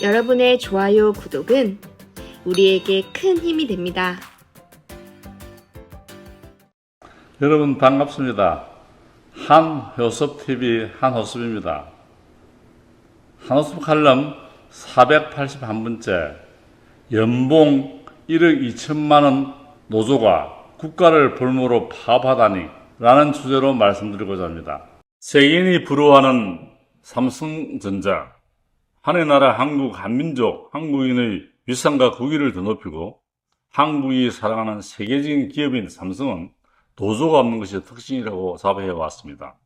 여러분의 좋아요, 구독은 우리에게 큰 힘이 됩니다. 여러분 반갑습니다. 한효섭TV 한효섭입니다. 한효섭 칼럼 481번째 연봉 1억 2천만원 노조가 국가를 볼모로 파업하다니 라는 주제로 말씀드리고자 합니다. 세계인이 부러워하는 삼성전자, 하나의 나라 한국 한민족 한국인의 위상과 국위를 더 높이고 한국이 사랑하는 세계적인 기업인 삼성은 노조가 없는 것이 특징이라고 사업해 왔습니다.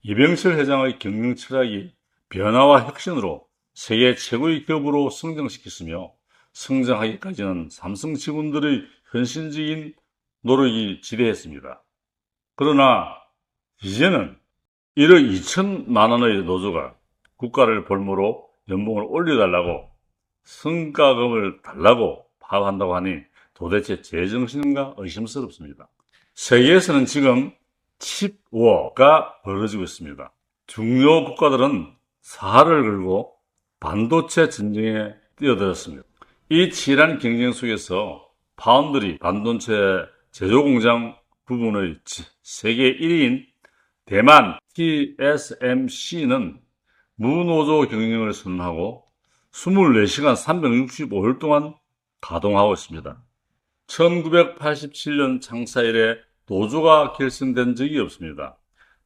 이병철 회장의 경영 철학이 변화와 혁신으로 세계 최고의 기업으로 성장시켰으며 성장하기까지는 삼성 직원들의 헌신적인 노력이 지대했습니다. 그러나 이제는 1억 2천만 원의 노조가 국가를 볼모로 연봉을 올려달라고 성과금을 달라고 파업한다고 하니 도대체 제정신인가 의심스럽습니다. 세계에서는 지금 칩워가 벌어지고 있습니다. 중요 국가들은 사활을 걸고 반도체 전쟁에 뛰어들었습니다. 이 치열한 경쟁 속에서 파운드리 반도체 제조공장 부분의 세계 1위인 대만 TSMC는 무노조 경영을 선언하고 24시간 365일 동안 가동하고 있습니다. 1987년 창사 이래 노조가 결성된 적이 없습니다.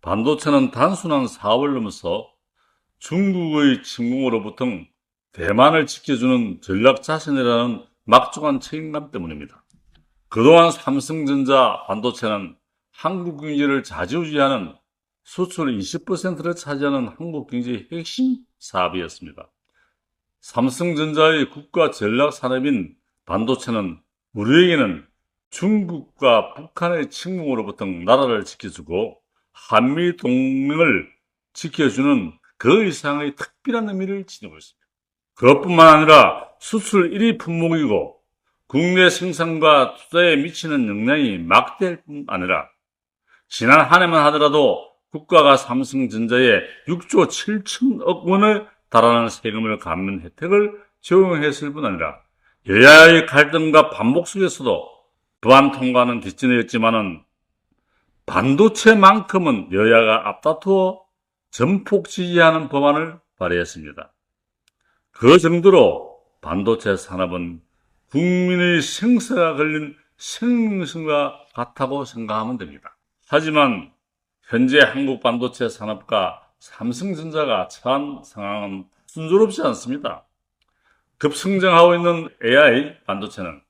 반도체는 단순한 사업을 넘어서 중국의 침공으로부터 대만을 지켜주는 전략자산이라는 막중한 책임감 때문입니다. 그동안 삼성전자 반도체는 한국 경제를 좌지우지하는 수출 20%를 차지하는 한국 경제의 핵심 사업이었습니다. 삼성전자의 국가 전략 산업인 반도체는 우리에게는 중국과 북한의 침공으로부터 나라를 지켜주고 한미 동맹을 지켜주는 그 이상의 특별한 의미를 지니고 있습니다. 그것뿐만 아니라 수출 1위 품목이고 국내 생산과 투자에 미치는 영향이 막대할 뿐 아니라 지난 한 해만 하더라도 국가가 삼성전자에 6조 7천억 원에 달하는 세금을 감면 혜택을 적용했을 뿐 아니라 여야의 갈등과 반복 속에서도 법안 통과는 뒷전이었지만은 반도체만큼은 여야가 앞다투어 전폭 지지하는 법안을 발의했습니다. 그 정도로 반도체 산업은 국민의 생사가 걸린 생명선과 같다고 생각하면 됩니다. 하지만 현재 한국 반도체 산업과 삼성전자가 처한 상황은 순조롭지 않습니다. 급성장하고 있는 AI 반도체는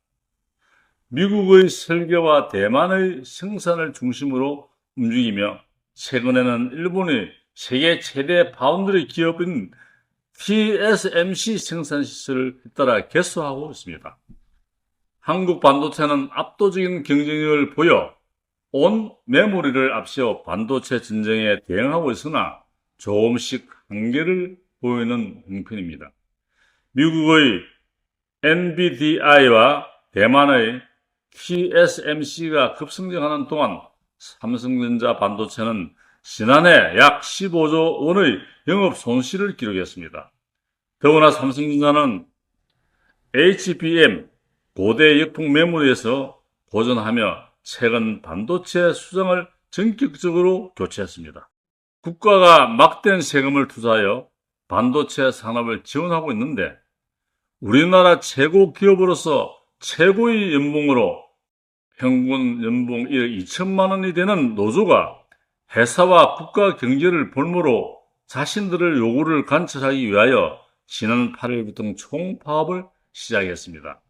미국의 설계와 대만의 생산을 중심으로 움직이며 최근에는 일본의 세계 최대 파운드리 기업인 TSMC 생산시설을 잇따라 개소하고 있습니다. 한국 반도체는 압도적인 경쟁력을 보여 온 메모리를 앞세워 반도체 전쟁에 대응하고 있으나 조금씩 한계를 보이는 형편입니다. 미국의 NVIDIA와 대만의 TSMC가 급성장하는 동안 삼성전자 반도체는 지난해 약 15조 원의 영업 손실을 기록했습니다. 더구나 삼성전자는 HBM 고대 역폭 메모리에서 고전하며 최근 반도체 수정을 전격적으로 교체했습니다. 국가가 막대한 세금을 투자하여 반도체 산업을 지원하고 있는데 우리나라 최고 기업으로서 최고의 연봉으로 평균 연봉 1억 2천만 원이 되는 노조가 회사와 국가 경제를 볼모로 자신들의 요구를 관철하기 위하여 지난 8일부터 총파업을 시작했습니다.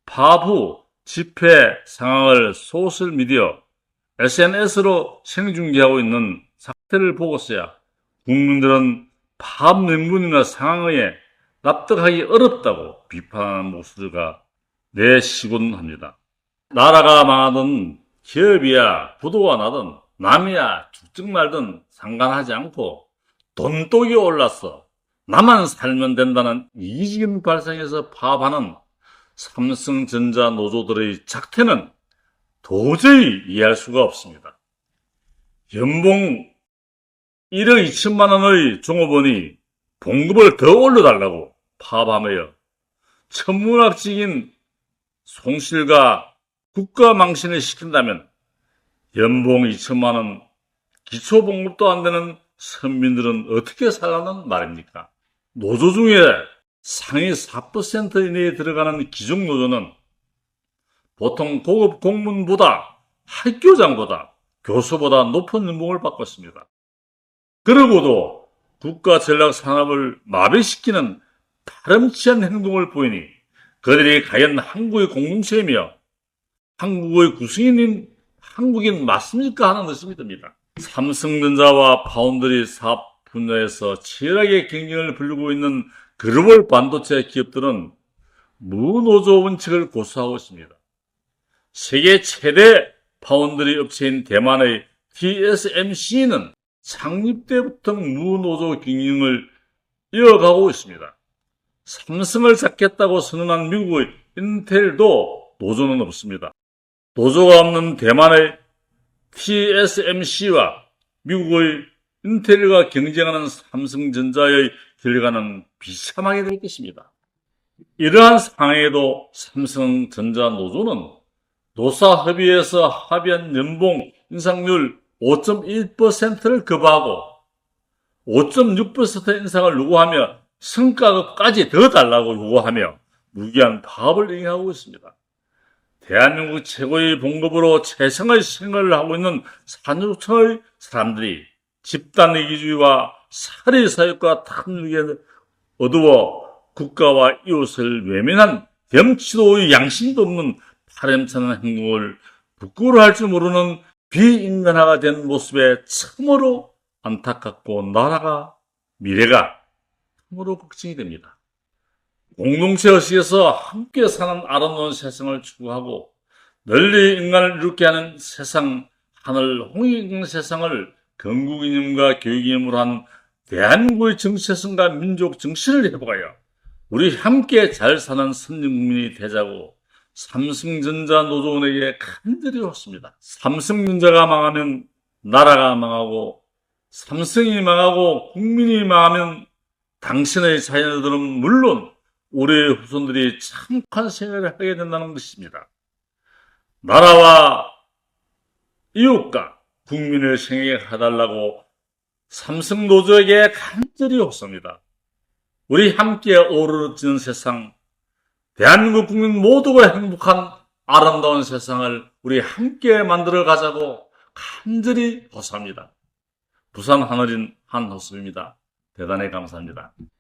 파업 후 집회 상황을 소셜미디어, SNS로 생중계하고 있는 사태를 보고서야 국민들은 파업 명분이나 상황에 납득하기 어렵다고 비판하는 목소리가 내시곤 합니다. 나라가 망하든 기업이야 부도가 나든 남이야 죽든 말든 상관하지 않고 돈독이 올랐어 나만 살면 된다는 이기적인 발상에서 파업하는 삼성전자 노조들의 작태는 도저히 이해할 수가 없습니다. 연봉 1억 2천만 원의 종업원이 봉급을 더 올려달라고 파업하며 천문학적인 손실과 국가 망신을 시킨다면 연봉 2천만 원, 기초봉급도 안 되는 서민들은 어떻게 살라는 말입니까? 노조 중에 상위 4% 이내에 들어가는 기중노조는 보통 고급 공무원보다 학교장보다 교수보다 높은 연봉을 받고 있습니다. 그러고도 국가 전략 산업을 마비시키는 파렴치한 행동을 보이니 그들이 과연 한국의 공동체이며 한국의 구성인인 한국인 맞습니까 하는 의심이 듭니다. 삼성전자와 파운드리 사업 분야에서 치열하게 경쟁을 벌이고 있는 글로벌 반도체 기업들은 무노조 원칙을 고수하고 있습니다. 세계 최대 파운드리 업체인 대만의 TSMC는 창립 때부터 무노조 경영을 이어가고 있습니다. 삼성을 잡겠다고 선언한 미국의 인텔도 노조는 없습니다. 노조가 없는 대만의 TSMC와 미국의 인텔과 경쟁하는 삼성전자의 결과는 비참하게 될 것입니다. 이러한 상황에도 삼성전자 노조는 노사협의회에서 합의한 연봉 인상률 5.1%를 거부하고 5.6% 인상을 요구하며 성과급까지 더 달라고 요구하며 무기한 파업을 행하고 있습니다. 대한민국 최고의 봉급으로 최상의 생활을 하고 있는 산유층의 사람들이 집단 이기주의와 사리사욕과 탐욕에 어두워 국가와 이웃을 외면한 염치도 양심도 없는 파렴치한 행동을 부끄러워할 줄 모르는 비인간화가 된 모습에 참으로 안타깝고 나라가 미래가 참으로 걱정이 됩니다. 공동체 의식에서 함께 사는 아름다운 세상을 추구하고 널리 인간을 이롭게 하는 세상, 하늘 홍익 세상을 건국이념과 교육이념으로 한 대한민국의 정체성과 민족 정신을 회복하여 우리 함께 잘 사는 선진국민이 되자고 삼성전자 노조원에게 간절히 왔습니다. 삼성전자가 망하면 나라가 망하고 삼성이 망하고 국민이 망하면 당신의 자녀들은 물론 우리의 후손들이 참혹한 생활을 하게 된다는 것입니다. 나라와 이웃과 국민을 생각해달라고 삼성노조에게 간절히 옵습니다. 우리 함께 어우러지는 세상, 대한민국 국민 모두가 행복한 아름다운 세상을 우리 함께 만들어 가자고 간절히 호소합니다. 부산 하늘인 한호수입니다. 대단히 감사합니다.